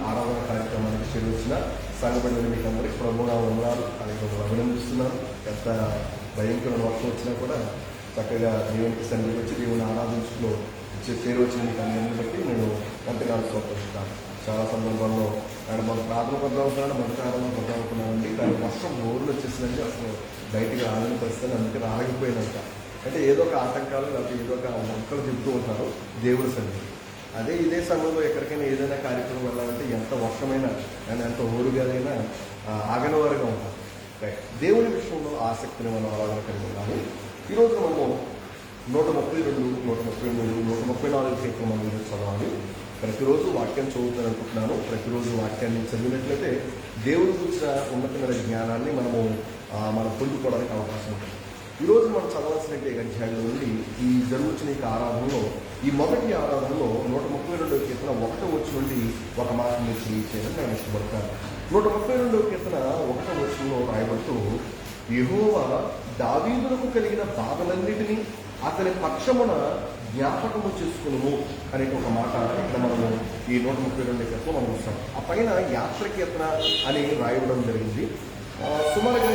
ఆరాధన కార్యక్రమానికి చేరువచ్చిన సంఘపడిన మీకు అందరికీ ప్రభువుగా ఉన్నారు అని అభినందిస్తున్నాను. ఎంత భయంకరమైన వర్షం వచ్చినా కూడా చక్కగా దేవునికి సన్నిధికి వచ్చి దేవుని ఆరాధించులో చేరువచ్చిన మీకు అందరిని బట్టి నేను ఎంతగానో సంతోషిస్తాను. చాలా సందర్భాల్లో ఆయన మన ప్రార్థన పద్దావుతున్నాను, మొదటి ఆరాధన పద్దావుతున్నానండి, కానీ వర్షం ఊర్లు వచ్చేసిందంటే అసలు బయటికి రాలని పరిస్థితి, అందుకని ఆగిపోయినంత అంటే ఏదో ఒక ఆటంకాలు లేకపోతే ఏదో ఒక మొక్కలు చెబుతూ ఉంటారు దేవుడి సన్నిధి. అదే ఇదే సమయంలో ఎక్కడికైనా ఏదైనా కార్యక్రమం వెళ్ళాలంటే ఎంత వర్షమైనా అండ్ ఎంత ఓరుగాలైనా ఆగని వారుగా ఉంటారు. దేవుని విషయంలో ఆసక్తిని మనం ఆరాధన కలిగి ఉన్నాము. ఈరోజు మనము 132, 133, 134 కీర్తన మనం ఈరోజు చదవాలి. ప్రతిరోజు వాక్యం చదువుతాను అనుకుంటున్నాను. ప్రతిరోజు వాక్యాన్ని చదివినట్లయితే దేవుడి గురించిన ఉన్నతమైన జ్ఞానాన్ని మనం పొందుకోవడానికి అవకాశం ఉంటుంది. ఈరోజు మనం చదవాల్సిన అధ్యాయంలో నుండి ఈ జరుగుతున్న ఈ ఆరాధనలో, ఈ మొదటి ఆరాధనలో 132వ కీర్తన 1వ వచనం నుండి ఒక మాట మీరు తెలియచేయాలని నేను ఇష్టపడతాను. 132వ కీర్తన 1వ వచనంలో రాయబడుతూ, యెహోవా దావీదులకు కలిగిన బాధలన్నిటినీ అతని పక్షమున జ్ఞాపకము చేసుకును అనే ఒక మాట ఇక్కడ మనము ఈ 132వ కీర్తన మనం చూస్తాం. ఆ పైన యాత్ర కీర్తన అని రాయడం జరిగింది. సుమారుగా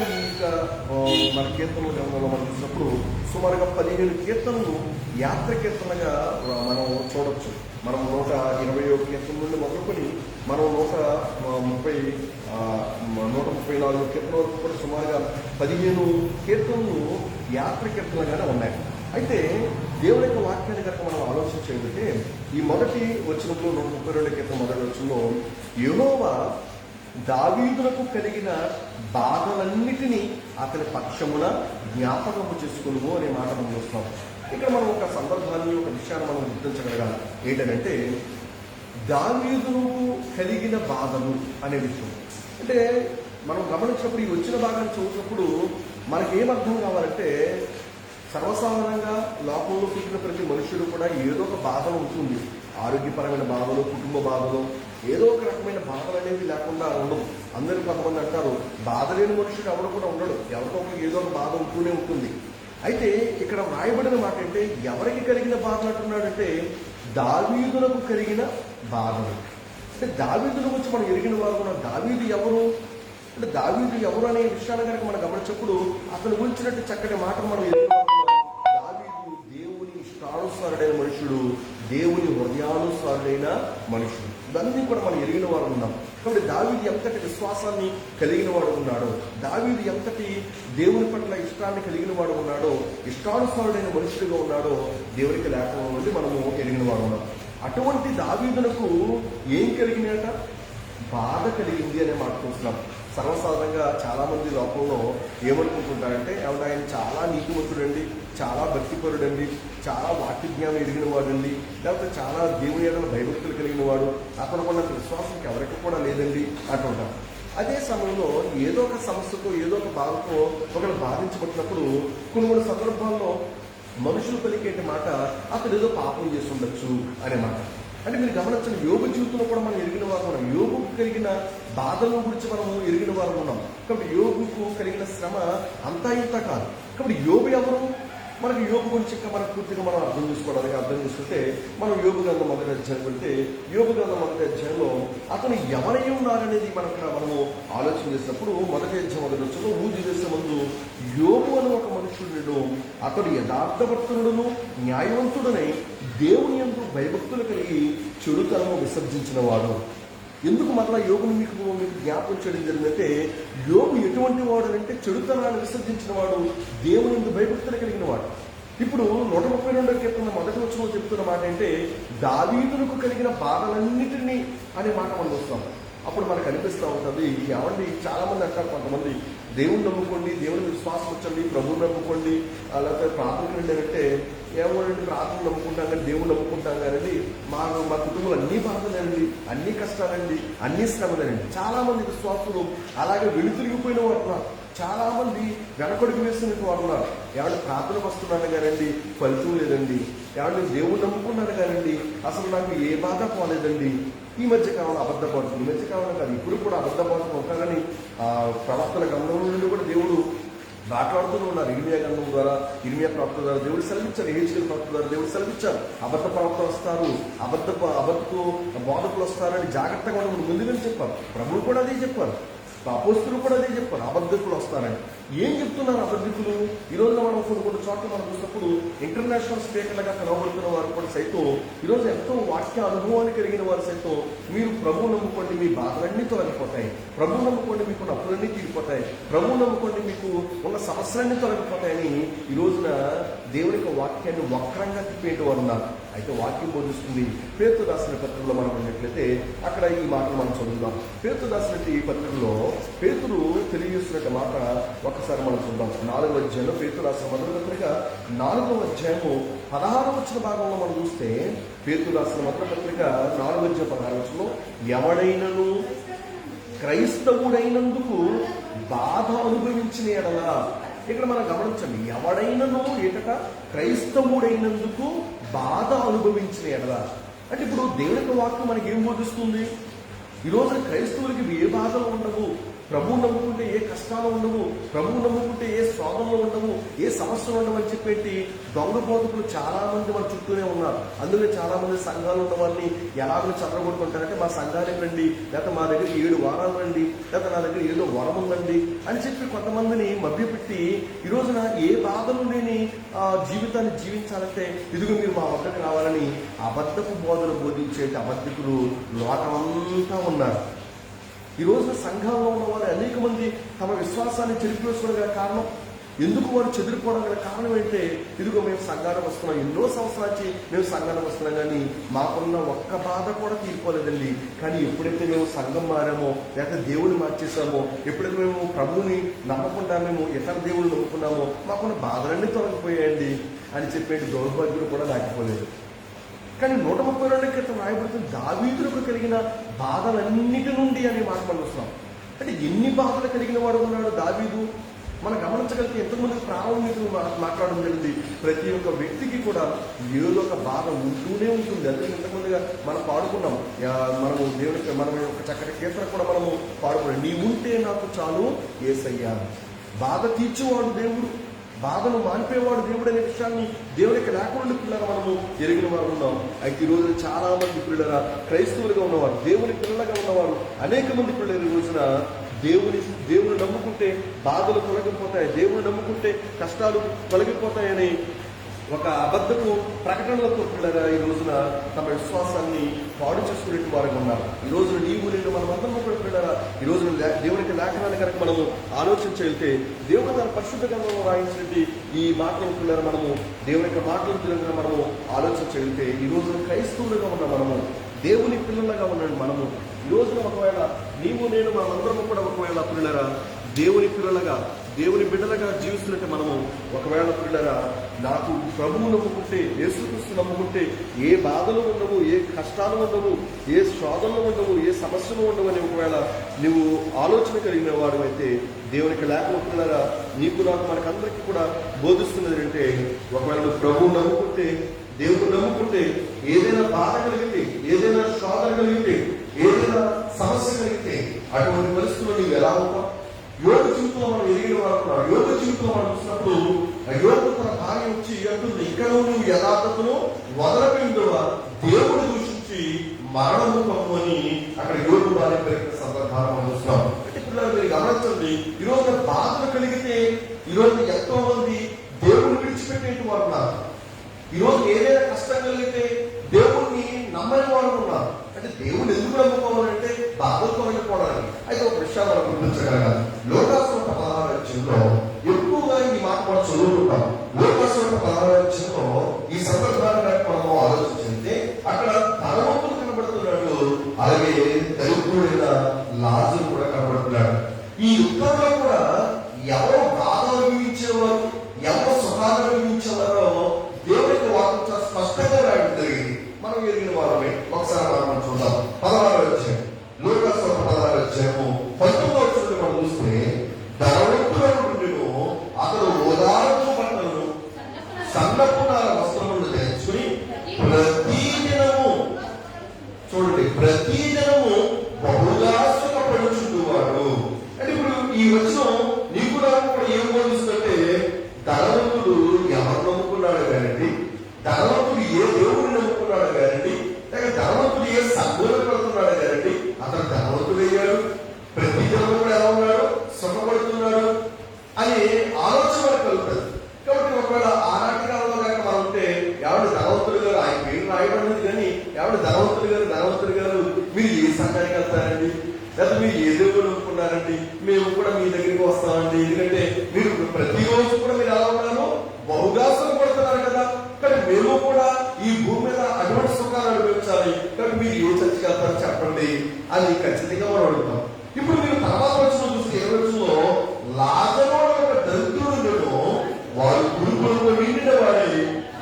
మన కీర్తనలు గ్రంథంలో మనం చూసినప్పుడు సుమారుగా 15 కీర్తనలు యాత్ర కీర్తనగా మనం చూడవచ్చు. మనం 120వ కీర్తన నుండి మొదలుకొని మనం 134 కీర్తన వరకు కూడా సుమారుగా 15 కీర్తనలు యాత్ర కీర్తనగానే ఉన్నాయి. అయితే దేవుని యొక్క వాక్యాన్ని కనుక మనం ఆలోచన చేయగలిగితే ఈ మొదటి వచనంలో 132వ కీర్తన మొదటి వచనంలో యెహోవా దావీదులకు కలిగిన బాధలన్నిటినీ అతని పక్షమున జ్ఞాపకము చేసుకును అనే మాట మనం చూస్తాం. ఇక్కడ మనం ఒక సందర్భాన్ని, ఒక విషయాన్ని మనం గుర్తించగలగాలి. ఏంటంటే దావీదులకు కలిగిన బాధలు అనే విషయం. అంటే మనం గమనించినప్పుడు ఈ వచ్చిన భాగాన్ని చదువుతున్నప్పుడు మనకేం అర్థం కావాలంటే, సర్వసాధారణంగా లోకంలో పుట్టిన ప్రతి మనుషుడు కూడా ఏదో ఒక బాధలు ఉంటుంది. ఆరోగ్యపరమైన బాధలు, కుటుంబ బాధలు, ఏదో ఒక రకమైన బాధలు అనేవి లేకుండా ఉండవు. అందరూ కొంతమంది అంటారు బాధ లేని మనుషుడు ఎవరు కూడా ఉండడు, ఎవరితో ఏదో ఒక బాధ ఉంటూనే ఉంటుంది. అయితే ఇక్కడ రాయబడిన మాట అంటే ఎవరికి కలిగిన బాధలు అంటున్నాడంటే దావీదులకు కలిగిన బాధలు. అంటే దావీదుల గురించి మనం ఎరిగిన వారు కూడా, దావీదు ఎవరు అంటే దావీదు ఎవరు అనే విషయాన్ని కనుక మనం గమనించినప్పుడు అతను గురించినట్టు చక్కటి మాటలు మనం ఎరిగిన వారు. దావీదు దేవుని ఇష్టానుసారుడైన మనుషుడు, దేవుని హృదయానుసారుడైన మనుషుడు, ఇవన్నీ కూడా మనం ఎరిగిన వారు ఉన్నాం. కాబట్టి దావీదు ఎంతటి విశ్వాసాన్ని కలిగిన వాడు ఉన్నాడో, దావీదు ఎంతటి దేవుని పట్ల ఇష్టాన్ని కలిగిన వాడు ఉన్నాడో, ఇష్టానుసారుడైన మనుషుడిగా ఉన్నాడో దేవునికి లేఖనం నుండి మనము ఎరిగిన వాడు ఉన్నాం. అటువంటి దావీదులకు ఏం కలిగినట? బాధ కలిగింది అనే మాట చూస్తున్నాం. సర్వసాధారణంగా చాలామంది లోకంలో ఏమనుకుంటుంటారంటే, ఆయన చాలా నీతిమంతుడండి, చాలా భక్తిపరుడండి, చాలా వాక్య జ్ఞానం ఎరిగిన వాడండి, లేకపోతే చాలా దేవుని ఏదైనా భయభక్తులు కలిగిన వాడు, అతను కొన్నంత విశ్వాసం ఎవరికి కూడా లేదండి అంటుంటారు. అదే సమయంలో ఏదో ఒక సమస్యతో, ఏదో ఒక బాధతో ఒకరు బాధించబడినప్పుడు కొన్ని సందర్భాల్లో మనుషులు పలికేటి మాట అతను ఏదో పాపం చేసి ఉండొచ్చు అనే మాట. అంటే మీరు గమనించిన యోబు జీవితంలో కూడా మనం ఎరిగిన వారు ఉన్నాం. యోబుకు కలిగిన బాధల గురించి మనము ఎరిగిన వారు ఉన్నాం. కాబట్టి యోబుకు కలిగిన శ్రమ అంతా ఇంత కాదు. కాబట్టి యోబు ఎవరు? మనకి యోబు గురించి ఇంకా మనకు పూర్తిగా మనం అర్థం చేసుకుంటే మనం యోబు గ్రంథం మొదటి అధ్యాయం వెళ్తే, యోబు గ్రంథం మొదటి అధ్యాయంలో అతను ఎవరై ఉన్నారనేది మనము ఆలోచన చేసినప్పుడు మొదటి అధ్యాయం మొదటి వచ్చాలో ఊజు చేసే ముందు యోబు అని ఒక మనుషుడు, అతడు యథార్థభక్తుడును న్యాయవంతుడనై దేవుని యందు భయభక్తులు కలిగి చెడుతనము విసర్జించిన వాడు. ఎందుకు మరలా యోగుని మీకు జ్ఞాపకం చేయడం జరిగిందంటే, యోగు ఎటువంటి వాడు అంటే చెడుతనాన్ని విసర్జించిన వాడు, దేవుని యందు భయభక్తులు కలిగిన వాడు. ఇప్పుడు 132వ కీర్తన మొదటి వచనంలో చెప్తున్న మాట అంటే దావీదులకు కలిగిన బాధలన్నిటినీ అనే మాట మనం వస్తాం. అప్పుడు మనకు అనిపిస్తూ ఉంటుంది, ఏమండి చాలా మంది అంటారు, కొంతమంది దేవుని నమ్ముకోండి, దేవుని విశ్వాసం వచ్చండి, ప్రభువుని నమ్ముకోండి, లేకపోతే ప్రార్థనకు రండి అంటే, ఏమోనండి ప్రార్థన నమ్ముకుంటాం కానీ దేవుని నమ్ముకుంటాం కానీ మా కుటుంబంలో అన్ని బాధలేనండి, అన్ని కష్టాలండి, అన్ని శ్రమలేనండి. చాలా మంది విశ్వాసులు అలాగే వెనుతిరిగిపోయిన వారు ఉన్నారు. చాలా మంది వెనకడుగు వేసిన వారు ఉన్నారు. ఏమంటే ప్రార్థనకు వస్తున్నాను కానండి ఫలితం లేదండి, ఏమంటే దేవుని నమ్ముకున్నాను కానండి అసలు నాకు ఏ బాధ పోలేదండి. ఈ మధ్య కాలంలో అబద్ధపడుతుంది, ఈ మధ్య కాలంలో కాదు ఇప్పుడు కూడా అబద్ధపడుతూ ఉంటారని ప్రవర్తన గమనం నుండి కూడా దేవుడు మాట్లాడుతూనే ఉన్నారు. ఇర్మియా గ్రంథం ద్వారా, ఇర్మియా ప్రవక్త ద్వారా దేవుడు సెలవిచ్చారు, యెహెజ్కేలు ప్రవక్త ద్వారా దేవుడు సెలవిచ్చారు. అబద్ధ ప్రవక్తలు వస్తారు, అబద్ధకు బోధకులు వస్తారని జాగ్రత్తగా ఉండమని ముందుగానే చెప్పారు. ప్రభువు కూడా అదే చెప్పారు, అపోస్తులు కూడా అదే చెప్పారు, అబద్ధకులు వస్తారని. ఏం చెప్తున్నారు అబద్ధికులు? ఈరోజు మనం కొన్ని చోట్ల మనం చూసినప్పుడు ఇంటర్నేషనల్ స్పీకర్లుగా కనబడుతున్న వారు కూడా సైతం ఈరోజు ఎంతో వాక్య అనుభవాన్ని కలిగిన వారు సైతం, మీరు ప్రభువు నమ్ముకోండి మీ బాధలన్నీ తొలగిపోతాయి, ప్రభువు నమ్ముకోండి మీకు అప్పులన్నీ తీరిపోతాయి, ప్రభువు నమ్ముకోండి మీకు ఉన్న సమస్యలన్నీ తొలగిపోతాయని ఈ రోజున దేవునికి వాక్యాన్ని వక్రంగా తిప్పేటి వారు ఉన్నారు. అయితే వాక్యం బోధిస్తుంది. పేతురు రాసిన పత్రికలో మనం ఉన్నట్లయితే అక్కడ ఈ మాటలు మనం చదువుదాం. పేతురు రాసినట్టు ఈ పత్రికలో పేతురు తెలియజేస్తున్నట్టు మాట ఒకసారి మనం చూద్దాం. 4వ అధ్యాయంలో పేతురు రాసిన మొదటి పత్రిక 4వ అధ్యాయము 16వ వచన భాగంలో మనం చూస్తే, పేతురు రాసిన మొదటి పత్రిక 4వ అధ్యాయం 16వ వచనంలో, ఎవడైనను క్రైస్తవుడైనందుకు బాధ అనుభవించిన ఎడలా. ఇక్కడ మనం గమనించండి, ఎవడైనను ఏటట క్రైస్తవుడైనందుకు బాధ అనుభవించిన ఎడలా. అంటే ఇప్పుడు దేవుని వాక్యం మనకి ఏం బోధిస్తుంది? ఈరోజు క్రైస్తవులకి ఏ బాధలు ఉండవు, ప్రభువు నమ్ముకుంటే ఏ కష్టాలు ఉండవు, ప్రభువు నమ్ముకుంటే ఏ శోధనలు ఉండవు, ఏ సమస్యలు ఉండవు అని చెప్పేటి దొంగ బోధకులు చాలా మంది మన చుట్టూనే ఉన్నారు. అందులో చాలా మంది సంఘాలు ఉన్న వాళ్ళని ఎలాగో చదవగొట్టుకుంటారంటే, మా సంఘానికి రండి, లేకపోతే మా దగ్గర 7 వారాలు రండి, లేకపోతే నా దగ్గర ఏదో వరం ఉందండి అని చెప్పి కొంతమందిని మభ్యపెట్టి ఈ రోజున ఏ బాధలు లేని జీవితాన్ని జీవించాలంటే ఇదిగో మీరు మా వద్దకు రావాలని అబద్ధపు బోధలు బోధించేటి అబద్ధికులు లోకమంతా ఉన్నారు. ఈ రోజున సంఘంలో ఉన్న వారు అనేక మంది తమ విశ్వాసాన్ని చెరిపివేసుకోవడం గల కారణం, ఎందుకు వారు చెదిరిపోవడం గల కారణం ఏంటంటే, ఇదిగో మేము సంఘానికి వస్తున్నాం, ఎన్నో సంవత్సరాల నుంచి మేము సంఘానికి వస్తున్నాం, కానీ మాకున్న ఒక్క బాధ కూడా తీరిపోలేదండి. కానీ ఎప్పుడైతే మేము సంఘం మారామో, లేకపోతే దేవుడిని మార్చేసామో, ఎప్పుడైతే మేము ప్రభువుని నమ్మకుండా మేము ఇతర దేవుళ్ళు నమ్ముకున్నామో, మాకున్న బాధలన్నీ తొలగిపోయాయండి అని చెప్పేది దౌర్భాగ్యులు కూడా దాటిపోలేదు. కానీ 132 క్రితం రాయబడుతున్న దావీదులకు కలిగిన బాధలన్నిటి నుండి అనే మాట మనం వస్తున్నాం. అంటే ఎన్ని బాధలు కలిగిన వాడు ఉన్నాడు దావీదు మనం గమనించగలిగితే. ఎంతమంది ప్రారంభికులు మాట్లాడడం జరిగింది. ప్రతి ఒక్క వ్యక్తికి కూడా ఏదో ఒక బాధ ఉంటూనే ఉంటుంది. అందుకే ఇంతకుముందుగా మనం పాడుకున్నాం, మనము దేవునికి మనం ఒక చక్కటి కీర్తన కూడా మనము పాడుకున్నాం, నీ ఉంటే నాకు చాలు యేసయ్యా. బాధ తీర్చేవాడు దేవుడు, బాధను మానిపేవాడు దేవుడు అనే విషయాన్ని దేవునికి లేకుండా పిల్లగా మనము ఎరిగిన వారు ఉన్నాం. అయితే ఈ రోజున చాలా మంది పిల్లల క్రైస్తవులుగా ఉన్నవారు, దేవుని పిల్లలుగా ఉన్నవారు అనేక మంది పిల్లలు ఈ రోజున దేవుని నమ్ముకుంటే బాధలు తొలగిపోతాయి, దేవుని నమ్ముకుంటే కష్టాలు తొలగిపోతాయని ఒక అబద్ధపు ప్రకటనలతో పిల్లగా ఈ రోజున తమ విశ్వాసాన్ని పాడు చేసుకునే వారు ఉన్నారు. ఈ రోజున నీవు నేను మనం అందరం కూడా పిల్లగా ఈ రోజున దేవునికి లేఖనాన్ని కనుక మనము ఆలోచించగలిగితే, దేవుడు తన పరిశుద్ధ గ్రంథంలో రాయించినట్టు ఈ మాటలు పిల్లలు మనము దేవుని యొక్క మాటలు పిల్లలుగా మనము ఆలోచించగలిగితే, ఈ రోజున క్రైస్తవులుగా ఉన్న మనము, దేవుని పిల్లలుగా ఉన్నాడు మనము. ఈ రోజున ఒకవేళ నీవు నేను మనందరం కూడా ఒకవేళ పిల్లరా దేవుని పిల్లలుగా దేవుని బిడ్డలుగా జీవిస్తున్నట్టు మనము ఒకవేళ పిల్లరా నాకు ప్రభువు నమ్ముకుంటే, యేసుక్రీస్తు నమ్ముకుంటే ఏ బాధలు ఉండవు, ఏ కష్టాలు ఉండవు, ఏ శోధనలు ఉండవు, ఏ సమస్యలు ఉండవు అని ఒకవేళ నువ్వు ఆలోచన కలిగిన వాడు అయితే, దేవునికి లేకపోతున్నారా నీకు నాకు మనకందరికీ కూడా బోధిస్తున్నది అంటే, ఒకవేళ నువ్వు ప్రభువు నమ్ముకుంటే, దేవుడు నమ్ముకుంటే, ఏదైనా బాధ కలిగితే, ఏదైనా శోధన కలిగితే, ఏదైనా సమస్య కలిగితే, అటువంటి పరిస్థితుల్లో నువ్వు ఎలా ఉంటావు? యోగ జీవితంలో మనం ఎదిగిన వారు, యోగ జీవితంలో మనం చూసినప్పుడు యోగ తన భార్య వచ్చి అంటుంది, ఇక్కడ నువ్వు యథార్థతను వదలకుండా దేవుడు దూషించి మరణము కమ్ము అని అక్కడ యోగ భార్య పెరిగిన సందర్భాలు మనం చూస్తున్నాం. అంటే పిల్లలు మీరు గమనించండి, ఈ రోజు బాధలు కలిగితే ఈ రోజు ఎంతో మంది దేవుడిని విడిచిపెట్టేటి వారు ఉన్నారు. ఈ రోజు ఏదైనా కష్టం కలిగితే దేవుణ్ణి నమ్మని వారు ఉన్నారు. అంటే దేవుడు ఎందుకు నమ్ముకోవాలంటే బాధలు తొలగిపోవడానికి. అయితే ఒక విషయాన్ని మనం గుర్తించగలగాలి. లోకాసువార్త 16వ అధ్యాయంలో ఎక్కువగా ఈ మాట మనం చదువుకుంటాం. లోకాసువార్త 16వ అధ్యాయంలో ఈ సందర్భాన్ని మనం ఆలోచించింది. అక్కడ ధనవంతుడు కనబడుతున్నాడు, అలాగే దరిద్రుడైన లాజరు కూడా కనబడుతున్నాడు. ఈ యుద్ధంలో కూడా ఎవరు బాధ అనుభవించేవారు, ఎవరు సుఖాలు అనుభవించేవారో దేవునికి వాక్యం స్పష్టంగా రాయడం జరిగింది. మనం ఎరిగిన వారమే. ఒకసారి మనం చూద్దాం. 16వ అధ్యాయం, లోకాసువార్త 16వ అధ్యాయము 19వ వచనం మనం చూస్తే, ధనవంతుడు అతడు ఓదారపు బట్టలను సన్నపు వస్త్రములు ధరించుకుని ప్రతిదినము, చూడండి, ప్రతిదినము బహుగా సుఖపడుచుండువాడు. అంటే ఇప్పుడు ఈ వచనం నీకు నాకు కూడా సంఘానికి వెళ్తారండి, లేదా మీరు ఏ దేవుడు అనుకున్నారండి, మేము కూడా మీ దగ్గరికి వస్తామండి, ఎందుకంటే మీరు ప్రతిరోజు కూడా మీరు ఎలా ఉన్నారు, బహుగా సుఖపడుతున్నారు కదా, కానీ మేము కూడా ఈ భూమి మీద అటువంటి సుఖాలు అనుభవించాలి, కానీ మీరు ఏ చర్చకి వెళ్తారో చెప్పండి అని ఖచ్చితంగా మనం అడుగుతాం. ఇప్పుడు మీరు తర్వాత వచ్చిన చూస్తే 20 రోజుల్లో లాజరు ఒక దరిద్రుడును వారు గురుకులకు నిండిన వాడి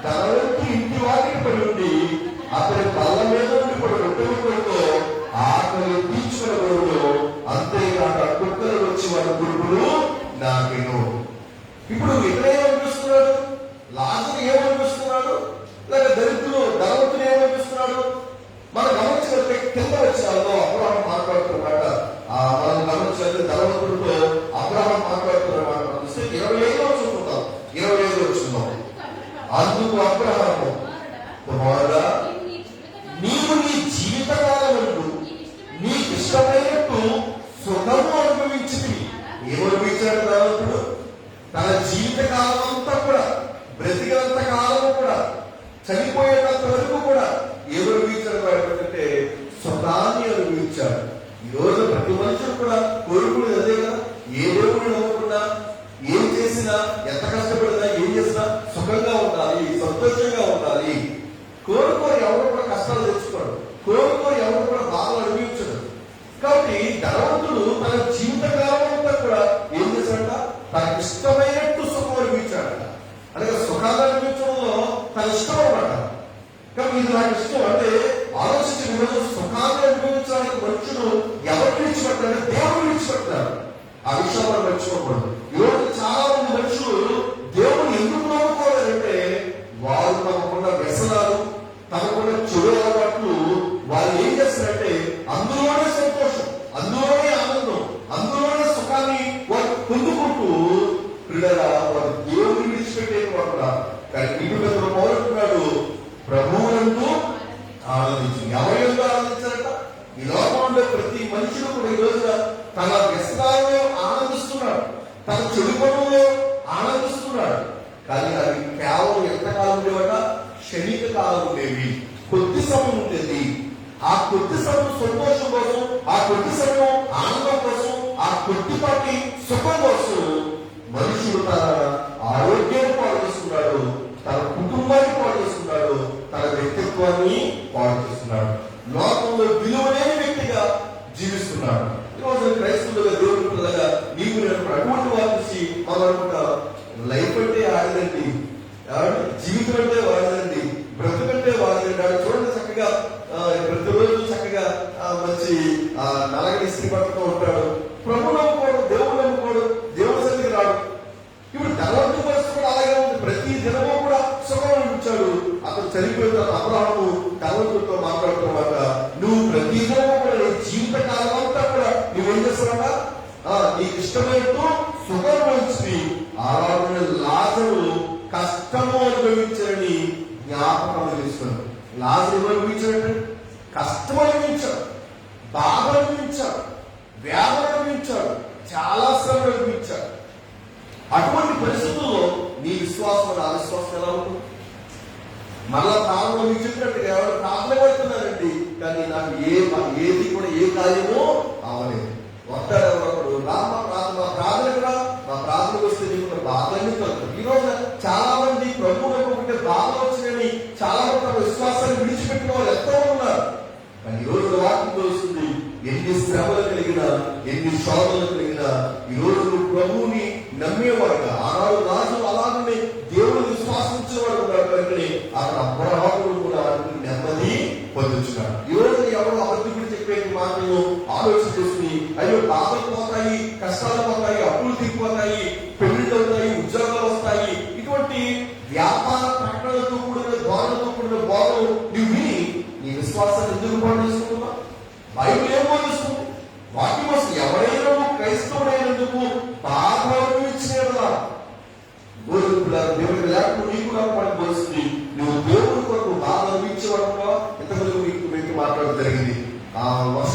ధనవంతు ఇంటి వాటికి పడి ఉండి అతని బల్ల మీద ఉండి కూడా రొట్టెలతో ఆకలి తీర్చుకునగలడు, అంతేకాక కుక్కలు వచ్చి వాడి గురుకులు నాకెను. ఇప్పుడు ఇక్కడ ఏమనిపిస్తున్నాడు, లాజరు ఏమనిపిస్తున్నాడు, లేక దరిద్రుడు ధనవంతుడు ఏమనిపిస్తున్నాడు? మనం గమనించినట్లయితే కింద వచ్చినాల్లో అబ్రహాం మాట్లాడుతున్నమాట, మనం గమనించినట్లయితే ధనవంతుడితో అబ్రహాం మాట్లాడుతున్నమాట. 25 చూసుకుంటాం, 25 వచ్చిందాం. అందుకు అబ్రహాము, కుమారుడా, నీవు నీ జీవితకాలం నీకు ఇష్టమైనట్టు సుఖము అనుభవించింది. ఏమనుభవించాడు ధనవంతుడు? తన జీవితకాలం అంతా కూడా, బ్రతికినంత కాలము కూడా, చనిపోయేంత వరకు కూడా ఏమనుభవించాడు అంటే సుఖాన్ని అనుభవించాడు. ఈ రోజు ప్రతి మనుషులు కూడా కోరుకునేది అదే కదా. ఏ దేవుడిని నమ్మకుండా ఏం చేసినా, ఎంత కష్టపడినా, ఏం చేసినా సుఖంగా ఉండాలి, సంతోషంగా ఉండాలి. కోరుకోరు ఎవరు కూడా కష్టాలు తెచ్చుకోడు, కోరుకోరు ఎవరు కూడా బాధలు అనుభవించడు. కాబట్టి ధనవంతుడు తన జీవితకాలం అంతా కూడా ఏం చేశాడ, తనకి ఇష్టమైనట్టు సుఖం అనిపించాడట. అలాగే సుఖాలు అనిపించడంలో తన ఇష్టం అన్నమాట. కాబట్టి ఇది నాకు ఇష్టం అంటే ఆలోచించిన ఈరోజు సుఖాన్ని అనుభవించడానికి మనుషులు ఎవరు విడిచిపెట్టారు, దేవుడు విడిచిపెట్టారు. ఆ విషయాలు మనం మర్చిపోకూడదు. ఈరోజు చాలా మంది మనుషులు దేవుని ఎందుకు నమ్ముకోవాలంటే వారు తమకున్న వ్యసనాలు, తమకున్న చెడు అలవాట్లు, వాళ్ళు ఏం చేస్తారంటే అందులోనే సంతోషం, అందులోనే ఆనందం, అందులోనే సుఖాన్ని వారు పొందుకుంటూ పిల్లల వారు దేవుని విడిచిపెట్టే వాడు. కానీ ఇంటి మీద పౌరుతున్నాడు, ప్రభువునందు ఆనందించు. ఎవరి ఎందుకు ఆనందించారట? ఈ లోకంలో ప్రతి మనుషులు కూడా ఈ రోజున తన వ్యసనాల్లో ఆనందిస్తున్నాడు, తన చెడు పనుల్లో ఆనందిస్తున్నాడు. కానీ అవి కేవలం ఎంతకాలం ఉండేవట? క్షణిక కాలం ఉండేవి, కొద్ది సమయం ఉండేది. ఆ కొద్ది సమయం సంతోషం కోసం, ఆ కొద్ది సమయం ఆనందం కోసం, ఆ కొద్దిపాటి సుఖం కోసం మనుషుడు తన ఆరోగ్యాన్ని పాడు చేస్తున్నాడు, తన కుటుంబాన్ని పాడు చేస్తున్నాడు, తన వ్యక్తిత్వాన్ని పాడు చేస్తున్నాడు, లోకంలో విలువలేని వ్యక్తిగా జీవిస్తున్నాడు. ఈరోజు క్రైస్తవులుగా, దేవుడి పిల్లగా నీవు నేను అటువంటి వారి నుంచి మనం అనుకుంటాం, లైఫ్ అంటే ఆడదండి, జీవితం అంటే వాడదండి, బ్రతుకంటే వాడదండి. ఆడ చూడండి చక్కగా ప్రతిరోజు చక్కగా మంచి నలగని ఇస్త్రీ పట్టుతూ ఉంటాడు. ప్రభు నమ్ముకోడు, దేవుడు నమ్ముకోడు, దేవుడి సన్నిధికి రాడు. ఇప్పుడు ధనవంతుల పరిస్థితి కూడా అలాగే ఉంది. ప్రతి దినము కూడా సుఖం అనిపించాడు. అతను చనిపోయిన అబ్రహాము ధనవంతుడితో మాట్లాడుతున్నమాట, నువ్వు ప్రతి దినము కూడా నీ జీవిత కాలం అంతా కూడా నువ్వేం చేస్తావట, నీకు ఇష్టమైనట్టు సుఖం అనుభవించి అలాగే లాజరు కష్టము అనుభవించాలని జ్ఞాపకం తెలుసుకున్నాడు. లాజరు అనుభవించాడంటే కష్టం అనుభవించాడు, బాధ అనుభవించాడు, వ్యాధి అనుభవించాడు, చాలా శ్రమ అనుభవించాడు. అటువంటి పరిస్థితుల్లో నీ విశ్వాసం, నా విశ్వాసం ఎలా ఉంటుంది? మళ్ళా ప్రాణంలో మీకు చెప్పినట్టుగా ఎవరు ప్రార్థన పడుతున్నారండి, కానీ నాకు ఏది కూడా ఏ కార్యమో అవ్వలేదు. వస్తాడు ఎవరొకడు, రామ ప్రార్థనకు రా, మా ప్రార్థనకు వస్తే నీకు బాధలన్నీ తగ్గుతాయి. ఈ రోజు చాలా మంది ప్రభువు అనుకుంటే బాధలు వచ్చినాయని చాలా మంది తమ విశ్వాసాన్ని విడిచిపెట్టిన వాళ్ళు ఎంతో ఉన్నారు. కానీ ఈ రోజు వాక్యం వస్తుంది, ఎన్ని శ్రమలు కలిగినా, ఎన్ని శోధనలు కలిగినా ఈ రోజు నువ్వు ప్రభువుని నమ్మేవాడుగా, ఆనాడు రాజు అలాగనే దేవుడు విశ్వాసించేవాడు కనుకనే అక్కడ అబ్రహాము కూడా నెమ్మది పొందుతున్నాడు. ఈ రోజు ఎవరు అబద్ధికుడు చెప్పే మాటలు ఆలోచన చేసుకుని అయ్యో బాధలు పోతాయి, కష్టాలు పోతాయి, అప్పులు తీరిపోతాయి, పెళ్లిళ్ళు అవుతాయి, ఉద్యోగాలు వస్తాయి, ఇటువంటి వ్యాపార ప్రకటనలతో కూడిన ధోరణతో కూడిన బోధలు నువ్వు విని నీ విశ్వాసాన్ని ఎందుకు పాటు చేసుకుంటున్నా? బైబిల్ ఏం బోధిస్తుంది? వాక్యం వస్తే ఎవరైనా క్రైస్తవుడైనందుకు బాధ అనుభవించేలా దేవుడికి లేకుండా నీకు నాకు బోధిస్తుంది. నువ్వు దేవుడి కొరకు బాధ అనుభవించేవాడుగా ఎంతమంది మీకు మాట్లాడడం జరిగింది.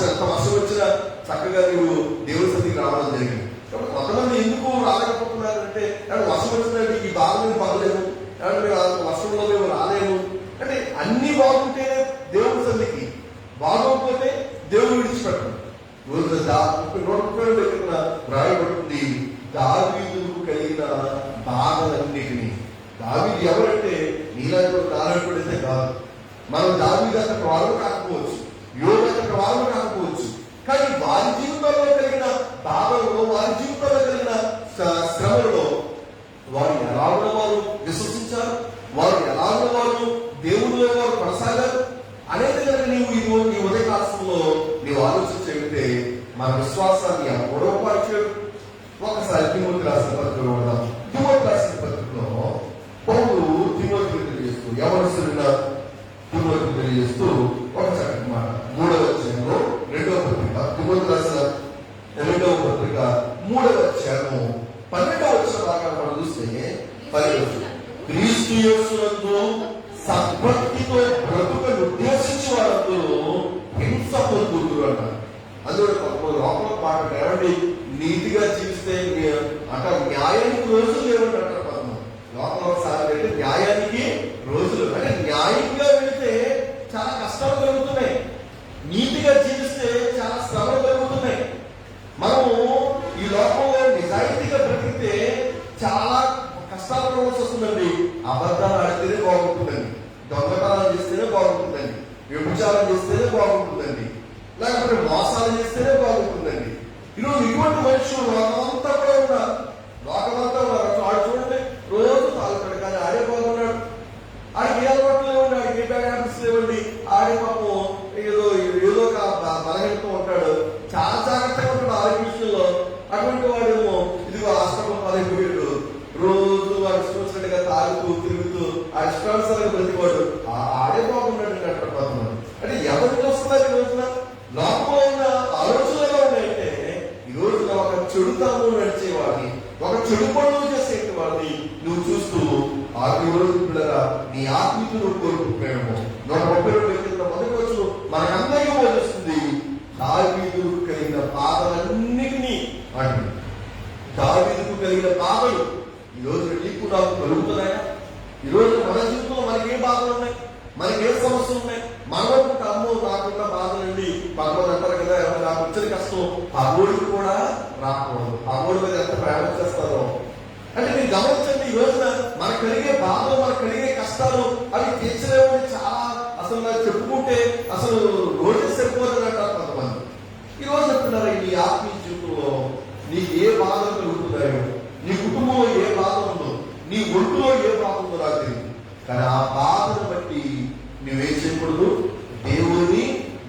ఎంత వర్షం వచ్చినా చక్కగా నువ్వు దేవుడి సన్నిధికి రావడం జరిగింది. కాబట్టి కొంతమంది ఎందుకు రాలేకపోతున్నారంటే, వర్షం వచ్చినట్టు ఈ బాధ మేము పడలేము, వర్షంలో మేము రాలేము అంటే అన్ని బాగుంటేనే దేవుడి సన్నిధికి, బాగోకపోతే దేవుడు విడిచి విడిచిపెట్టండి. రోజు 132 దగ్గర రాయబడుతుంది, దావీదుకు కలిగిన బాధలన్నిటినీ. దావీదు ఎవరంటే నీలాంటి నారాయణపడితే కాదు. మనం దావీదు అంతటి వాళ్ళు కాకపోవచ్చు, యోగు అంతటి వాళ్ళు కాకపోవచ్చు, కానీ వారి జీవితంలో కలిగిన బాధలలో, వారి జీవితంలో కలిగిన శ్రమలలో వారు ఎలాగో వారు విశ్వసించారు, వారు ఎలాగో వారు దేవుడిలో వారు కొనసాగారు అనేది కనుక నీవు ఈ ఉదయకాలంలో నీవు ఆలోచించే మన విశ్వాసాన్ని గొడవపరిచాడు. ఒకసారి తిమోతి రాసిన పత్రికలో ఉన్నాం. తిమోతి రాసిన పత్రికలో పౌలు తిమోతిని తెలియజేస్తూ, యవనస్తున్న తిమోతిని తెలియజేస్తూ ఒక చక్కటి మాట 3వ అధ్యాయంలో 2వ పత్రిక, తిమోతి రాసిన 2వ పత్రిక 3వ అధ్యాయము 12వ వచనం దాకా మనం చూస్తే, క్రీస్తు యేసునందు సద్భక్తితో బ్రతుకను ఉద్దేశించి వారందరూ హింస పొందుతున్నారు అన్నారు. అందులో లోపల మాట ఏమండి, నీతిగా జీవిస్తే అంట న్యాయానికి రోజులు లేవండి అంటారు. లోపల ఒకసారి అంటే న్యాయానికి రోజులు అంటే న్యాయంగా వెళితే చాలా కష్టాలు కలుగుతున్నాయి, నీతిగా జీవిస్తే చాలా శ్రమలు కలుగుతున్నాయి. మనము ఈ లోకంలో నిజాయితీగా బ్రతికితే చాలా కష్టాలు పడవలసి వస్తుందండి. అబద్ధాలు ఆడితేనే బాగుంటుందండి, దొంగతనాలు చేస్తేనే బాగుంటుందండి, వ్యభిచారం చేస్తేనే బాగుంటుందండి, లేకపోతే మోసాలు చేస్తేనే బాగుంటుందండి. ఈరోజు ఇటువంటి మనుషులు లోకమంతా కూడా ఉన్నారు. లోకమంతా ఉన్నారు. ఆడు చూడండి, రోజు తాగుతాడు కానీ ఆడే బాగున్నాడు. ఆడికి ఏ అలవాట్లు లేవండి, ఆడికి ఏ బ్యాడ్ హ్యాబిట్స్ లేవండి. ఆడే పాపం ఏదో ఒక బలహీనతో ఉంటాడు, చాలా జాగ్రత్తగా ఉంటాడు ఆరోగ్య విషయంలో. అటువంటి వాడేమో ఇదిగో హాస్పిటల్ పాలైపోయాడు, రోజు వాడు చూసినట్టుగా తాగుతూ తిరుగుతూ ఆ ఇష్టానుసారంగా బ్రతివాడు. ఆడే బాగున్నాడు అంటారు కొంతమంది. అంటే ఎవరికి వస్తున్నారు ఈ రోజున? లోకంలో ఉన్న ఆలోచనలు ఎలా ఉన్నాయంటే, ఈ రోజున ఒక చెడుతాము నడిచేవాడిని, ఒక చెడు పనులు చేసేటి వాడిని నువ్వు చూస్తూ ఈ రోజు పిల్లగా నీ ఆత్మీయతను కోరుకుంటున్నాము. 132 మొదటి రోజు మనకందరికీ బోధిస్తుంది, దావీదుకు కలిగిన బాధలన్నిటినీ అంటే దావీదుకు కలిగిన బాధలు ఈ రోజు నీకు నాకు కలుగుతున్నాయా? ఈ రోజు మన జీవితంలో మనకి ఏ బాధలు ఉన్నాయి, మనకి ఏ సమస్యలు ఉన్నాయి? మనకు అమ్మో నాకున్న బాధలండి, భగవద్ అంటారు కదా, నాకు వచ్చిన కష్టం భగవుడికి కూడా రాకూడదు. భగవుడి మీద ఎంత ప్రేమ చేస్తారో అంటే మీరు గమనించండి. ఈ రోజున మనకు కలిగే బాధలు, మనకు కలిగే కష్టాలు అవి తీర్చలేమని చాలా అసలు చెప్పుకుంటే అసలు రోజు సరిపోతుంది అంటారు కొంతమంది. ఈ రోజు చెప్తున్నారు, నీ ఆత్మీయ జీవితంలో నీకు ఏ బాధలు కలుగుతున్నాయో, నీ కుటుంబంలో ఏ బాధ ఉందో, నీ ఒంటిలో ఏ బాధ ఉందో నాకు తెలియదు. కానీ ఆ బాధను బట్టి నువ్వేం చేయకూడదు, దేవుడిని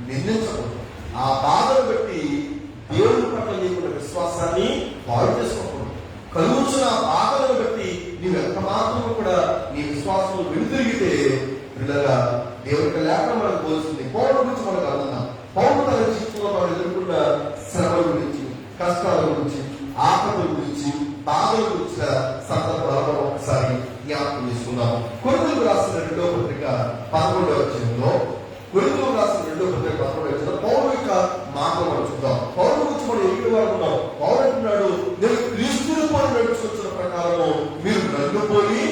నిందించకూడదు. ఆ బాధను బట్టి దేవుడి పట్ల నీకున్న విశ్వాసాన్ని పాడు చేసుకోకూడదు. కలుగుతున్న బాధలను బట్టి నీవు ఎంత మాత్రం కూడా నీ విశ్వాసంలో వెనుతిరిగితే పిల్లగా దేవుడికి లేక మనకు పోల్సింది. పౌరుల గురించి మనకు అనుకున్నాం. పౌరులు తన జీవితంలో మనం ఎదుర్కొన్న శ్రమల గురించి, కష్టాల గురించి, ఆపదల గురించి, బాధల గురించి సందర్భాలను ఒకసారి జ్ఞాపకం చేసుకున్నాము. కొరింథీయులకు రాసిన 2వ పత్రిక 11వ అధ్యాయంలో, కొరింథీయులకు రాసిన 2వ పత్రిక 11వ అధ్యాయంలో పౌలు యొక్క మాటలు మనం చూద్దాం. పౌరు గురించి మనం ఎక్కడ వాడుకున్నాం. పౌరు అంటున్నాడు, నేను క్రీస్తుని పోలి నడుచుకొచ్చిన ప్రకారము మీరు నన్ను పోలి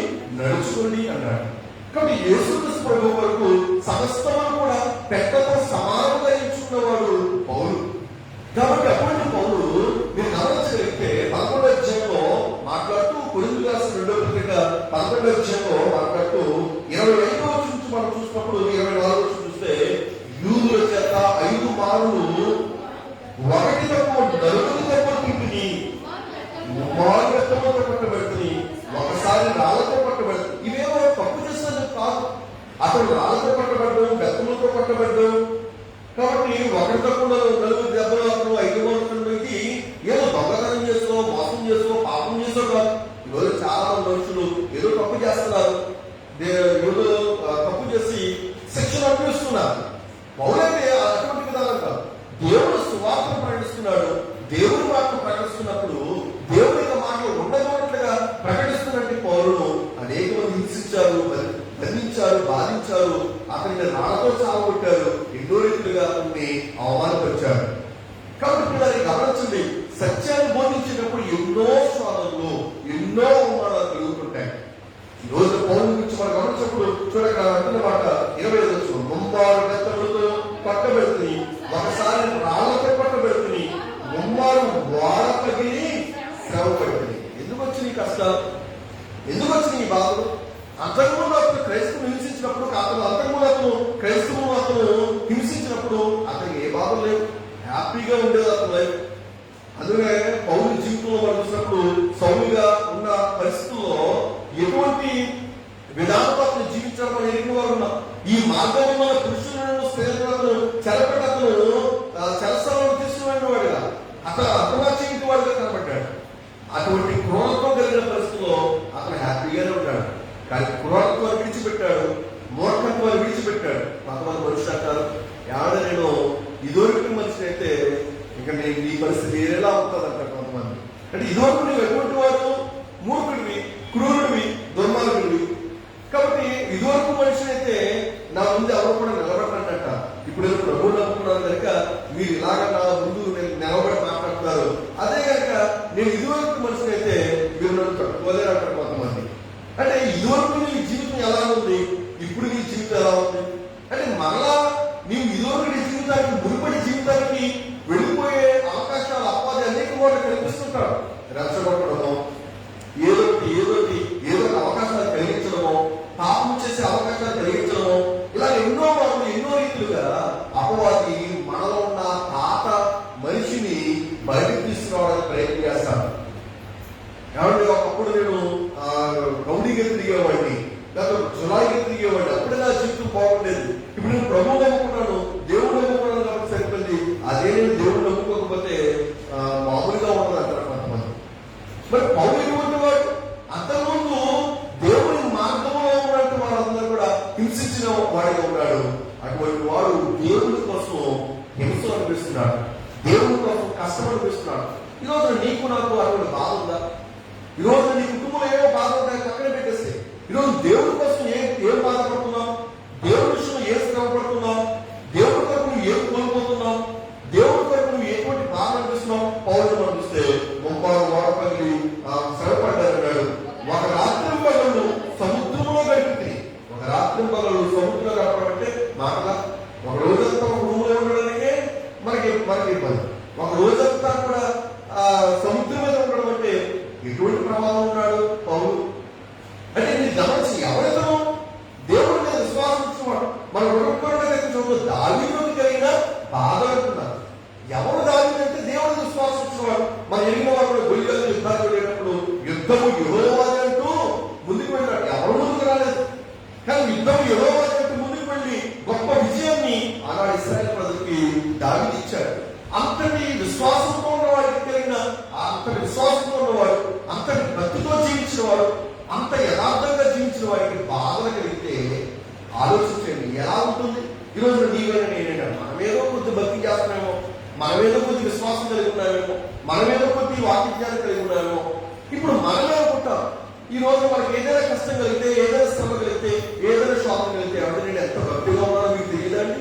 నడుచుకోండి అన్నాడు. కాబట్టి యేసుక్రీస్తు ప్రభువు వరకు సమస్తమును కూడా పెద్దతో సమానంగా ఎంచుకున్నవాడు పౌలు. కాబట్టి అటువంటి పౌలు మీరు గమనించగలిగితే 11వ అధ్యాయంలో మాట్లాడుతూ, కొరింథీయులకు రాసిన 2వ పత్రిక 11వ అధ్యాయంలో మాట్లాడుతూ 25వ వచనం నుంచి మనం చూసినప్పుడు 24వ వచనం చూస్తే, యూదుల చేత 5 మార్లు ఒకటి తక్కువ నలుగురు తక్కువ తింటిని, ముమ్మారు రక్తముతో పట్టబడుతుంది, ఒకసారి రాళ్లతో పట్టబడుతుంది. ఇవేమో తప్పు చేస్తున్నది కాదు. అతడు రాళ్లతో పట్టబడ్డం, బెత్తములతో పట్టబడ్డం. కాబట్టి ఒకరి తక్కువ నలుగురు దెబ్బలు, అతను 5 మార్కులకి ఏదో దొంగతనం చేస్తూ, మోసం చేస్తూ, పాపం చేస్తూ కాదు. ఈరోజు చాలా మంది మనుషులు ఏదో తప్పు చేస్తున్నారు, ఏదో తప్పు చేసి శిక్షణ అనిపిస్తున్నారు. పౌలైతే అటువంటి విధానం కాదు. దేవుడు సువార్తను ప్రకటిస్తున్నాడు. దేవుడి మాటలు ప్రకటిస్తున్నప్పుడు దేవుడి యొక్క మాటలు ఉండగొన్నట్లుగా ప్రకటిస్తున్నట్టు పౌరులు అనేక మంది హింసించారు, బంధించారు, బాధించారు, అతన్ని రాళ్లతో చావగొట్టారు, ఎన్నో రీతిలుగా అతన్ని అవమానపరిచారు. కాబట్టి దాన్ని గమనించండి, సత్యాన్ని బోధించేటప్పుడు ఎన్నో శోధనలు, ఎన్నో అవమానాలు కలుగుతుంటాయి. ఈ రోజు పౌరుల గురించి మనం గమనించినప్పుడు చూడక అంటున్న మాట 25 ముంబారు హ్యాపీగా ఉండేది అతని లైఫ్. అందుకే పౌలు జీవితంలో మనం చూసినప్పుడు సౌలుగా ఉన్న పరిస్థితుల్లో ఎటువంటి విధానంతో అతను జీవించడం మనం ఎరిగిన వారు ఉన్నాం. ఈ మార్గంలో మన పురుషులను స్త్రీలను చెరపెట్టను చెరసాలను తీసుకున్న వాడుగా అతను అర్థమార్చేంటి వాడుగా కనబడ్డాడు. అటువంటి క్రూరత్వం కలిగిన పరిస్థితుల్లో అతను హ్యాపీగానే ఉంటాడు. కానీ క్రూరత్వాన్ని విడిచిపెట్టాడు, మూర్ఖత్వాన్ని విడిచిపెట్టాడు. కొంతమంది మనుషులు అంటారు, ఏడ నేను ఇదివరకు మనిషి అయితే ఇంకా నేను ఈ పరిస్థితి వేరేలా ఉంటుంది అంటారు కొంతమంది. అంటే ఇదివరకు నువ్వు ఎటువంటి వాడు, మూర్ఖుడివి, క్రూరుడివి, దుర్మార్గుడివి. కాబట్టి ఇదివరకు మనిషి అయితే నా ముందు ఎవరు కూడా నిలబడరంట. ఇప్పుడు నేను ప్రభువు నమ్ముకున్నాను కనుక మీరు ఇలాగ నా ముందు నిలబడి మాట్లాడుతున్నారు. అదే కనుక నేను ఇదివరకు మనిషిని అయితే మీరు నన్ను తట్టుకోలేరు అంటారు కొంతమంది. అంటే ఇదివరకు నీ జీవితం ఎలా ఉంది, ఇప్పుడు నీ జీవితం ఎలా ఉంది అంటే మరలా నీవు ఇదివరకు నీ జీవితానికి మునుపటి జీవితానికి వెళ్ళిపోయే అవకాశాలు అప్పాది అనేక వాళ్ళు కనిపిస్తుంటారు. రెచ్చగొట్టడము, ఏదో అవకాశాలు కలిగించడము, పాపం చేసే అవకాశాలు కలిగించడము, ఇలా ఎన్నో రీతులుగా అపవాది మనలో ఉన్న పాత మనిషిని బయటకు తీసుకురావడానికి ప్రయత్నం చేస్తాను. కాబట్టి ఒకప్పుడు నేను రౌడీగా తిరిగేవాడిని, లేకపోతే జులాయిగా తిరిగేవాడిని, అప్పుడే నా జీవితం బాగుండేది. ఇప్పుడు నేను ప్రభువు నమ్ముకున్నాను, దేవుడు నమ్ముకున్నాను కాబట్టి సరిపోయింది. అదే నేను దేవుడు నమ్ముకోకపోతే మామూలుగా ఉండదు అంటారు కొంతమంది. మరి పౌలు ఎటువంటి వాడు? అంతకుముందు దేవుని మార్గంలో ఉన్నట్టు వాళ్ళందరూ కూడా హింసించిన వాడిగా ఉన్నాడు. అటువంటి వాడు దేవుని కోసం హింస అనిపిస్తున్నాడు, దేవుని కోసం కష్టం అనిపిస్తున్నాడు. ఈరోజు నీకు నాకు అటువంటి బాధ ఉందా? ఈరోజు నీ కుటుంబంలో ఏవో బాధ ఉంటాయి, పక్కన పెట్టేస్తే ఈరోజు దేవుడి కోసం ఏం బాధపడుతున్నాం, దేవుడి విషయంలో ఏం శ్రమపడుతున్నాం, దేవుడి కొరకు నువ్వు ఏం కోల్పోతున్నావు, దేవుడి కొరకు నువ్వు ఎటువంటి బాధ అనిపిస్తున్నావు. పౌరులు మనం చూస్తే 30 వాడపల్లి శ్రమపడ్డారన్నాడు. ఒక రాత్రి పగళ్ళు సముద్రంలో గడిపి, ఒక రాత్రి పగళ్ళు సముద్రంలో గడపడంటే మాటలా. ఒక రోజంతా ఒక రూమ్లో ఉండడానికే మనకి ఇబ్బంది. ఒక రోజంతా కూడా సముద్రం మీద ఉండడం అంటే ఎటువంటి ప్రభావం ఉన్నాడు పౌరులు అంటే నీ గమనించి ఎవరితో దేవుడి మీద విశ్వాసం ఇచ్చినవాడు. మన రుణపడిన దావీదుకి కలిగిన బాధ అంటున్నారు. ఎవరు దావీదంటే దేవుడి విశ్వాసం ఇచ్చినవాడు. మన ఎరిగిన వాడు కూడా గొలియాతు యుద్ధాలు వెళ్ళినప్పుడు యుద్ధము యెహోవాది అంటూ ముందుకు వెళ్ళాడు. ఎవరు ముందుకు రాలేదు, కానీ యుద్ధం యెహోవాది అంటూ ముందుకు వెళ్ళి గొప్ప విజయాన్ని ఆనాడు ఇశ్రాయేలు ప్రజలకి దావీదు ఇచ్చాడు. అంతటి విశ్వాసంతో ఉన్నవాడికి కలిగిన అంతటి విశ్వాసంతో ఉన్నవాడు, అంతటి భక్తితో జీవించిన వాడు, అంత యథార్థంగా జీవించిన వాడికి బాధలు కలిగితే ఆలోచించండి ఎలా ఉంటుంది. ఈరోజు నీవైనా నేనైనా మనమేదో కొద్ది భక్తి చేస్తున్నామేమో, మనమేదో కొద్ది విశ్వాసం కలిగి ఉన్నామేమో, మనమేదో కొద్ది వాక్యాన్ని కలిగి ఉన్నామేమో. ఇప్పుడు మనమే అనుకుంటాం ఈ రోజు మనకి ఏదైనా కష్టం కలిగితే, ఏదైనా శ్రమ కలిగితే, ఏదైనా శోభం కలిగితే అంటే నేను ఎంత భక్తిగా ఉన్నానో మీకు తెలియదండి,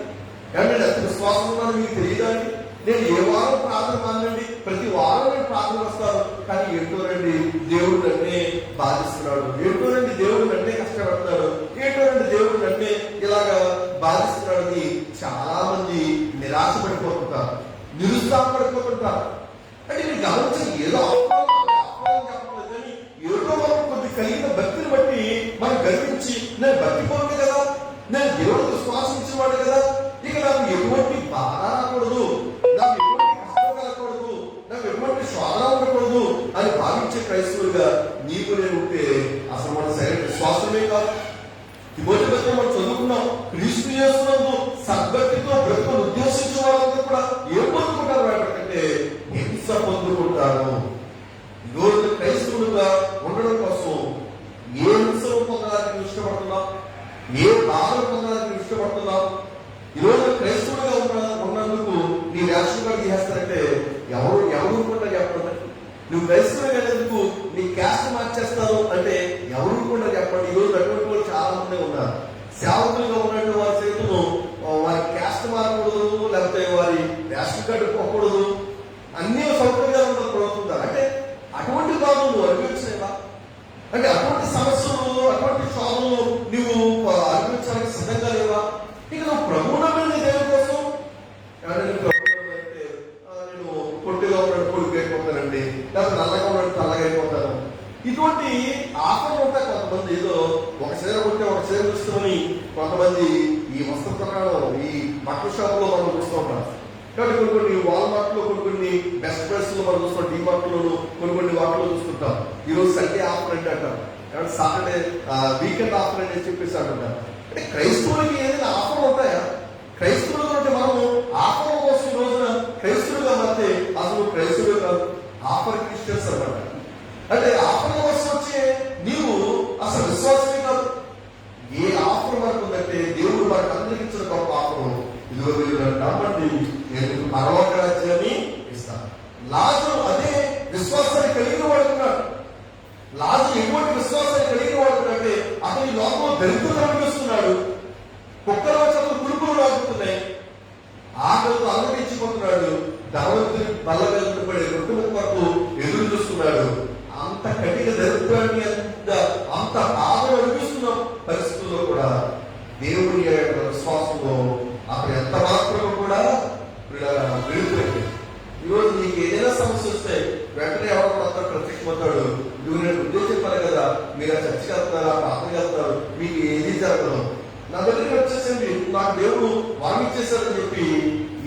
అంటే నేను ఎంత విశ్వాసం ఉన్నానో మీకు తెలియదండి. నేను ఏ వారం ప్రార్థన మానండి, ప్రతి వారం నేను ప్రార్థన వస్తాను, కానీ ఏంటోనండి దేవుడు నన్నే బాధిస్తున్నాడు, ఏంటోనండి దేవుడు నన్నే కష్టపడతాడు, ఏంటోనండి దేవుడు నన్నే ఇలాగా బాధిస్తున్నాడు అని చాలా మంది నిరాశ పడిపోతుంటారు, నిరుత్సాహపడిపోతుంటారు. అంటే మీరు గమనించి ఏదో చెప్పలేదని ఏదో మనం కొద్ది కలిగిన భక్తిని బట్టి మనం గర్వించి నేను భక్తి పొంది కదా, నేను దేవుడికి విశ్వాసించిన వాడు కదా, ఇక నాకు ఎటువంటి బాధ రాకూడదు, నాకు ఎటువంటి కష్టం కలగకూడదు, నాకు ఎటువంటి శోధన ఉండకూడదు అని భావించే క్రైస్తవులుగా నీకు నేను ఉంటే అసలు మన సరైన విశ్వాసమే కాదు. తిమోతి పత్రిక మనం చదువుకున్నాం, క్రీస్తు యేసునందు సద్భక్తితో బ్రతుకును ఉద్దేశించిన వాళ్ళందరూ కూడా ఏం పొందుకుంటారు అంటే హింస పొందుకుంటారు. ఈరోజు క్రైస్తవులుగా ఉండడం కోసం ఏ హింసను పొందడానికి ఇష్టపడుతున్నాం, ఏ బాధలు పొందడానికి ఇష్టపడుతున్నాం. ఈరోజు క్రైస్తవులుగా ఉన్నందుకు నీ రేషన్ కార్డు చేస్తారంటే ఎవరు కూడా చెప్పండి. నువ్వు క్రైస్తవులుగా వెళ్ళేందుకు నీ క్యాస్ట్ మార్చేస్తాను అంటే ఎవరు కూడా చెప్పండి. ఈరోజు అటువంటి వాళ్ళు చాలా మంది ఉన్నారు. సేవకులుగా ఉన్నట్టు వారి చేతులు వారి క్యాస్ట్ మారకూడదు, లేకపోతే వారి రేషన్ కార్డు పోకూడదు, అన్ని సౌకర్యాలు పడుతుంటారు. అంటే అటువంటి బాధలు నువ్వు అనుభవించలేవా? అంటే అటువంటి సమస్యలు, అటువంటి శోధనలు నువ్వు అనుభవించడానికి సిద్ధంగా లేవా? ఇక నువ్వు ప్రభువున మీద దేవుని కోసం నేను పొట్టిగా ఉన్నాడు పొడుగు అయిపోతానండి, లేకపోతే నల్లగా ఉన్నాడు తెల్లగా అయిపోతాను, ఇటువంటి ఆఫర్లు ఉంటాయి. కొంతమంది ఏదో ఒక చీర కొట్టే ఒక చీర చూస్తామని కొంతమంది ఈ వస్త్ర ప్రకారం ఈ బట్టల షాపులో మనం చూస్తూ ఉంటాం. కాబట్టి కొన్ని వాల్మార్ట్ లో కొన్ని బెస్ట్ ప్రైస్ లో మనం చూస్తాం, డిమార్ట్ లోను కొన్ని వాటిలో చూస్తుంటాం. ఈరోజు సండే ఆఫర్ అంటే అంటారు, కాబట్టి సాటర్డే వీకెండ్ ఆఫర్ అని చెప్పేసి అంటుంటారు. అంటే క్రైస్తవులకి ఏదైనా ఆఫర్లు ఉంటాయా? క్రైస్తవులు అంటే మనము ఆఫర్ కోసం ఈ రోజున క్రైస్తవులుగా మారితే అసలు క్రైస్తవులు కాదు, ఆఫర్ క్రిస్టియన్స్ అన్నమాట. అంటే ఆఫర్ కోసం వచ్చే నీవు అసలు విశ్వాసమే కాదు. ఏ ఆఫర్ మనకు ఉందంటే దేవుడు మనకు అందరికి ఇచ్చిన గొప్ప ఆఫర్, ఇదిగో మీరు నమ్మండి నేను పరలోక రాజ్యాన్ని ఇస్తాను. లాజరు అదే విశ్వాసాన్ని కలిగిన వాడుతున్నాడు. లాజరు ఎటువంటి విశ్వాసాన్ని కలిగిన వాడుతున్నాడంటే అతను ఈ లోకంలో దరిద్రులు అనిపిస్తున్నాడు, కుక్కల వచ్చి కురుకులు లాగుతున్నాయి, ఆకలితో అలరించిపోతున్నాడు, ధనవంతుని బల్ల వెళ్తుపడే కుటుంబం వరకు ఎదురు చూస్తున్నాడు. అంత కఠిన దరిద్రాన్ని అంత బాధలు అనిపిస్తున్న పరిస్థితుల్లో కూడా దేవుని విశ్వాసంలో అక్కడ ఎంత మాత్రం కూడా విడుదలైంది. ఈరోజు నీకు ఏదైనా సమస్య వస్తే వెంటనే ఎవరో అంతా ప్రత్యక్షమవుతాడు. నువ్వు నేను ఉద్దేశం చెప్పాను కదా, మీరు ఆ చర్చకి వెళ్తున్నారా, ప్రార్థనకి వెళ్తున్నారు, మీకు ఏది జరగదు, నా దగ్గరికి వచ్చేసింది, నాకు దేవుడు వామిచ్చేశారని చెప్పి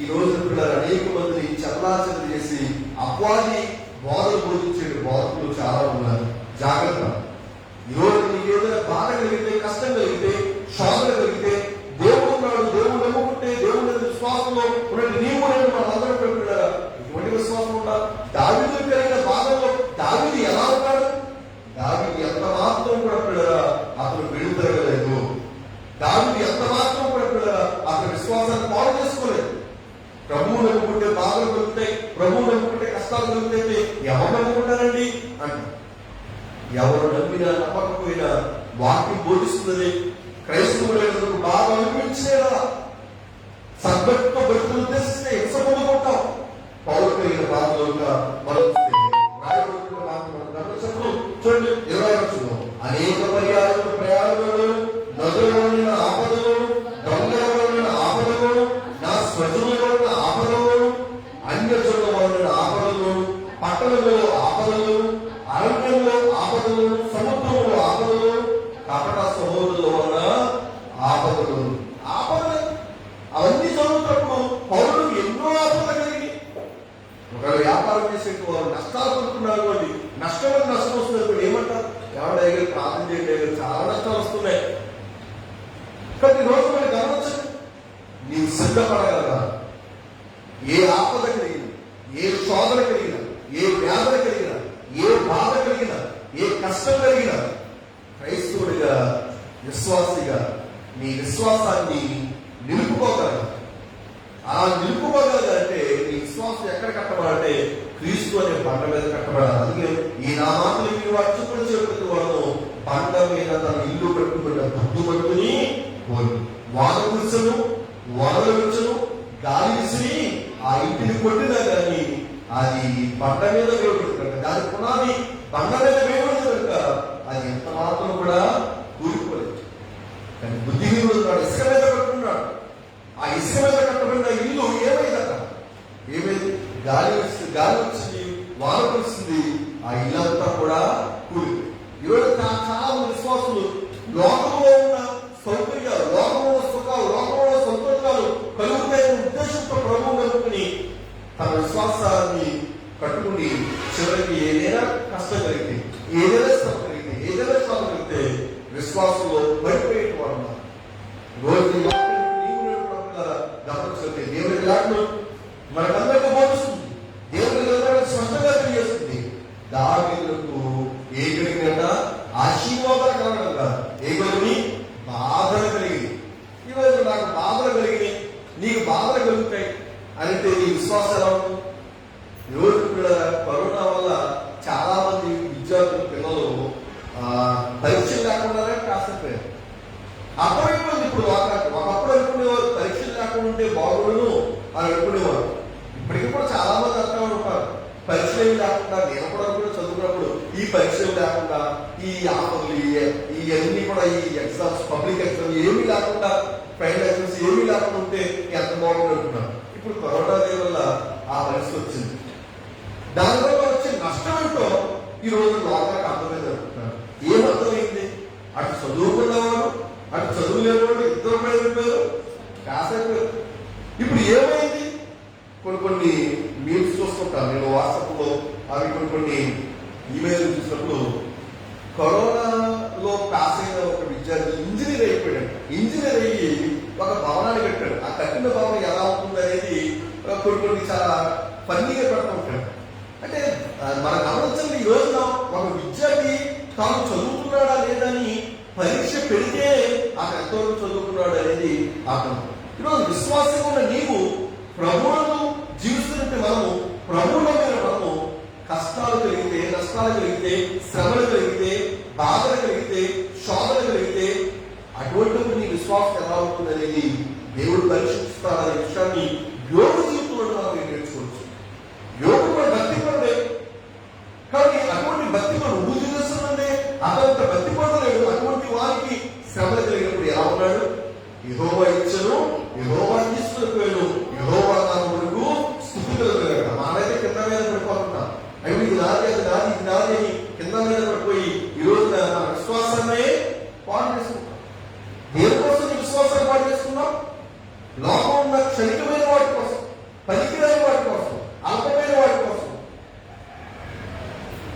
ఈ రోజు పిల్లలు అనేక మందిని చల్లాచరి చేసి అపవాది బోధలు బోధించే బోధకులు చాలా ఉన్నారు. జాగ్రత్త. ఈరోజు నీకు ఏదైనా బాధ కలిగితే, కష్టం కలిగితే, శోధన కలిగితే దేవుడు ఉన్నాడు, దేవుడు నమ్ముకుంటే దేవుడు విశ్వాసంలో ఉన్నట్టు నీవు నేను మనందరం పెట్టుకున్నారా ఇటువంటి విశ్వాసం ఉండాలి. దావీదు కలిగిన బాధలో దావీదు ఎలా ఉన్నాడు? దావీదు ఎంత మాత్రం కూడా పిల్లరా అతను విడుదలగలేదు. దావీదు ఎంత మాత్రం కూడా పిల్లరా అతని విశ్వాసాన్ని పాడు చేసుకోలేదు. ప్రభువు నమ్ముకుంటే బాధలు కలుగుతాయి, ప్రభువు నమ్ముకుంటే కష్టాలు కలుగుతాయి, ఎవరు నమ్ముకుంటారండి అంటే ఎవరు నమ్మినా నమ్మకపోయినా వాక్యం బోధిస్తున్నది. క్రైస్తవులకు బాగా అనిపించేలా సద్భక్తితో బతుకులు ఉద్దేశిస్తే హింస పొందుకుంటాం. పౌరు కలిగిన బాధలుగా మనం చూడండి 20 వచ్చును, అనేక పర్యాలు ప్రయాణాలు, నదుల ఆపదలు, దొంగల ఆపదలు, నా స్వజనుల ఆపదలు, అన్యజనుల వలన ఆపదలు, పట్టణంలో ఆపదలు, అరణ్యంలో ఆపదలు, సముద్రంలో ఆపదలు, కపట సహోదరుల వలన ఆపదలు. అవన్నీ చదువుతున్నప్పుడు పౌరులకు ఎన్నో ఆపదలు కలిగి ఒకవేళ వ్యాపారం చేసేట్టు వారు నష్టాలు పొందుతున్నారు అండి. నష్టం వస్తుంది ఏమంటారు? ఎవరి దగ్గర ప్రార్థన చేయడం చాలా నష్టాలు వస్తున్నాయి. ప్రతి రోజు మనం గమనించండి, నీవు సిద్ధపడగలరా? ఏ ఆపద కలిగిన, ఏ శోధన కలిగిన, ఏ వ్యాధన కలిగిన, ఏ బాధ కలిగిన, ఏ కష్టం కలిగిన క్రైస్తవుడిగా విశ్వాసిగా నీ విశ్వాసాన్ని నిలుపుకోగలగా. అలా నిలుపుకోగలగాలంటే నీ విశ్వాసం ఎక్కడ కట్టబడాలంటే క్రీస్తు అనే బండ మీద కట్టబడాలి. అందుకే ఈ నా మాటలు మీరు అచ్చుకొని చెప్పిన వాళ్ళు బండ మీద తన ఇల్లు కట్టుకున్న బుద్ధు పట్టుకుని వాన కురుసను, వరలు విరుచును, గాలి విసిరి ఆ ఇంటిని కొట్టినా కానీ అది బండ మీద వేయబడింది కనుక, దాని పునాది బండ మీద వేయబడింది కనుక అది ఎంత మాత్రం కూడా కూలిపోలేదు. కానీ బుద్ధిహీనుడు ఉన్నాడు, ఇసుక మీద కట్టుకున్నాడు. ఆ ఇసుక మీద కట్టబడిన ఇల్లు ఏమైందట? ఏమైంది? గాలి వచ్చింది, వాన కురిసింది, ఆ ఇల్లంతా కూడా కూలిపోయింది. ఈరోజు చాలా విశ్వాసులు లోకంలో ఉన్న సౌకర్యాలు, లోకంలో ఉన్న సుఖాలు, లోకంలో సంతోషాలు కలుగుతాయనే ఉద్దేశంతో ప్రభువు కలుపుకుని తన విశ్వాసాన్ని కట్టుకుని చివరికి ఏదైనా కష్టం కలిగితే, ఏదైనా శ్రమ కలిగితే, ఏదైనా శ్రమ కలిగితే విశ్వాసంలో పడిపోయేట వాడు. రోజు గమనించే దేవుడి లాట్లు మనకందరికీ బోధిస్తుంది, దేవుడి స్పష్టంగా తెలియజేస్తుంది. దావీదులకు ఏ కలిగిన ఆశీర్వాదాలు కలగడం కాదు, ఏ కలిగి బాధలు కలిగింది. ఈరోజు నాకు బాధలు కలిగినాయి, నీకు బాధలు కలుగుతాయి అంటే నీ విశ్వాసం ఎలా ఉంటుంది? ఈరోజు కూడా కరోనా వల్ల చాలా మంది విద్యార్థులు పిల్లలు పరీక్షలు లేకుండానే కాసిపోయారు. అర్థమైపోయింది ఇప్పుడు ఒకప్పుడు అనుకునేవారు పరీక్షలు లేకుండా ఉంటే బాగుండును అని అనుకునేవారు. ఇప్పటికీ కూడా చాలా మంది అర్థం ఉంటారు పరీక్షలు లేకుండా. నేను కూడా చదువుకున్నప్పుడు ఈ పరీక్షలు లేకుండా, ఈ ఆపదలు, ఇవన్నీ కూడా ఈ ఎగ్జామ్స్, పబ్లిక్ ఎగ్జామ్స్ ఏమీ లేకుండా, ఫైనల్ ఎగ్జామ్స్ ఏమీ లేకుండా ఉంటే ఎంత బాగుంది అనుకున్నాను. ఇప్పుడు కరోనా డే వల్ల ఆ పరిస్థితి వచ్చింది. దానివల్ల వచ్చే నష్టం ఏంటో ఈ రోజు లోకాలకు అర్థమైంది అనుకుంటున్నాను. ఏమర్థమైంది? అటు చదువుకున్నవాడు, అటు చదువు లేనివాడు ఇద్దరు వెళ్ళిపోయారు, కాసేపు. ఇప్పుడు ఏమైంది? కొన్ని మీల్స్ చూస్తుంటాను నేను వాట్సాప్లో. అవి కొన్ని ఈమెయిల్ చూసినప్పుడు కరోనాలో పాస్ అయిన ఒక విద్యార్థి ఇంజనీర్ అయిపోయాడు. ఇంజనీర్ అయ్యి ఒక భవనాన్ని కట్టాడు. ఆ కట్టిన భవనం ఎలా ఉంటుంది అనేది కొన్ని చాలా ఫన్నీగా పెడుతూ ఉంటాడు. అంటే మన గమనించండి, ఈ రోజున ఒక విద్యార్థి తాను చదువుతున్నాడా లేదని పరీక్ష పెడితే అతను ఎంతవరకు చదువుకున్నాడు అనేది అర్థం. ఈరోజు విశ్వాసంగా ఉన్న నీవు ప్రభువులను జీవిస్తున్నట్టు మనము ప్రభువుల మీద మనము కష్టాలు కలిగితే, నష్టాలు కలిగితే, శ్రమలు కలిగితే, బాధలు కలిగితే, శోధనలు కలిగితే అటువంటి నీ విశ్వాసం ఎలా ఉంటుంది అనేది దేవుడు పరీక్షిస్తాడనే విషయాన్ని యోగు జీవితంలో మనం నేర్చుకోవచ్చు. యోగు కూడా భక్తి పడలే, కానీ అటువంటి భక్తి కూడా నువ్వు చూపిస్తుందంటే అతనంత భక్తి పడలేడు. అటువంటి వారికి శ్రమలు కలిగినప్పుడు ఎలా ఉన్నాడు? యెహోవా ఇచ్చను, యెహోవా తీసుకుపోయాడు, యెహోవా నా వరకు స్థుతి కలుగుతాడు. మానైతే కింద మీద పడిపోతున్నాం. అవి ఇది నాది, అది నాది, ఇది నాది అని కింద మీద పడిపోయి ఈ రోజు నా విశ్వాసాన్ని పాడు చేసుకుంటాం. దేనికోసం నీ విశ్వాసాన్ని పాడు చేసుకున్నాం? లోకం ఉన్న క్షణికమైన వాటి కోసం, పనికిరాని వాటి కోసం, అల్పమైన వాటి కోసం.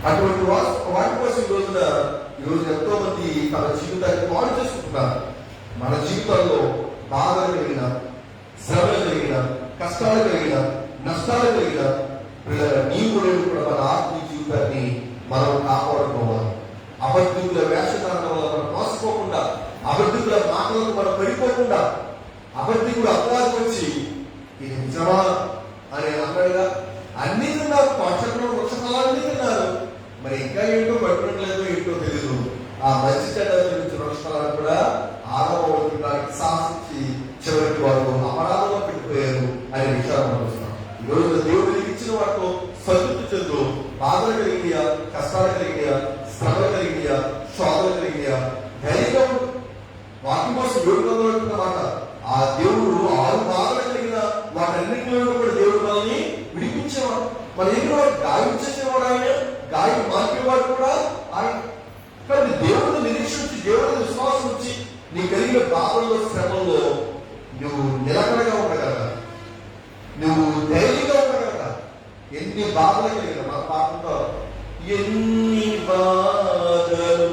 అటువంటి వాటి కోసం ఈరోజు ఎంతో మంది తన జీవితాన్ని పాడు చేసుకుంటున్నారు. మన జీవితాల్లో బాధలు కలిగిన, శ్రమలు కలిగిన, కష్టాలు కలిగిన, నష్టాలు కలిగిన నీవు నేను కూడా మన ఆత్మీయ జీవితాన్ని మనం కాపాడుకోవాలి. అబద్ధికుల వేషధారణ వల్ల మనం మోసపోకుండా, అబద్ధికుల మాటలకు మనం పడిపోకుండా, అబద్ధికుడు అపవాదం వచ్చి ఇది నిజమా అని అన్నాడుగా, అన్ని తిన్నారు, పక్షంలో వృక్షఫలాన్ని తిన్నారు, మరి ఇంకా ఏంటో పట్టుకోవట్లేదో ఏంటో తెలియదు. ఆ మంచి చెడ్డ వృక్షఫలాన్ని కూడా ఆరంభమవుతుండడానికి సాధించి చివరికి వారు అపరాధంలో పెట్టిపోయారు అనే విషయాన్ని మనం చూస్తున్నాం. ఈ రోజు దేవుడు ఇచ్చిన వాటితో సంతృప్తి చెందు, బాధలు కలిగినాయా, కష్టాలు కలిగినాయా, శ్రమలు కలిగినాయా, శోధనలు కలిగినాయా, ధైర్యంగా వాటి కోసం యోగంలో మాట ఆ దేవుడు 6 బాధలు కలిగిన వాటన్నింటిలో కూడా దేవుడు మనల్ని విడిపించేవాడు. మన ఏదో గాయించేసేవాడు ఆయన, గాయం మార్పేవాడు కూడా ఆయన. కానీ దేవుడిని నిరీక్షించి, దేవుడిని విశ్వాసం వచ్చి నీ కలిగిన బాధల్లో, శ్రమంలో నువ్వు నిలకడగా ఉండగలగా, నువ్వు ధైర్యంగా ఉండగలగా. ఎన్ని బాధలు కలిగిన మన పాపంతో ఎన్ని బాధలు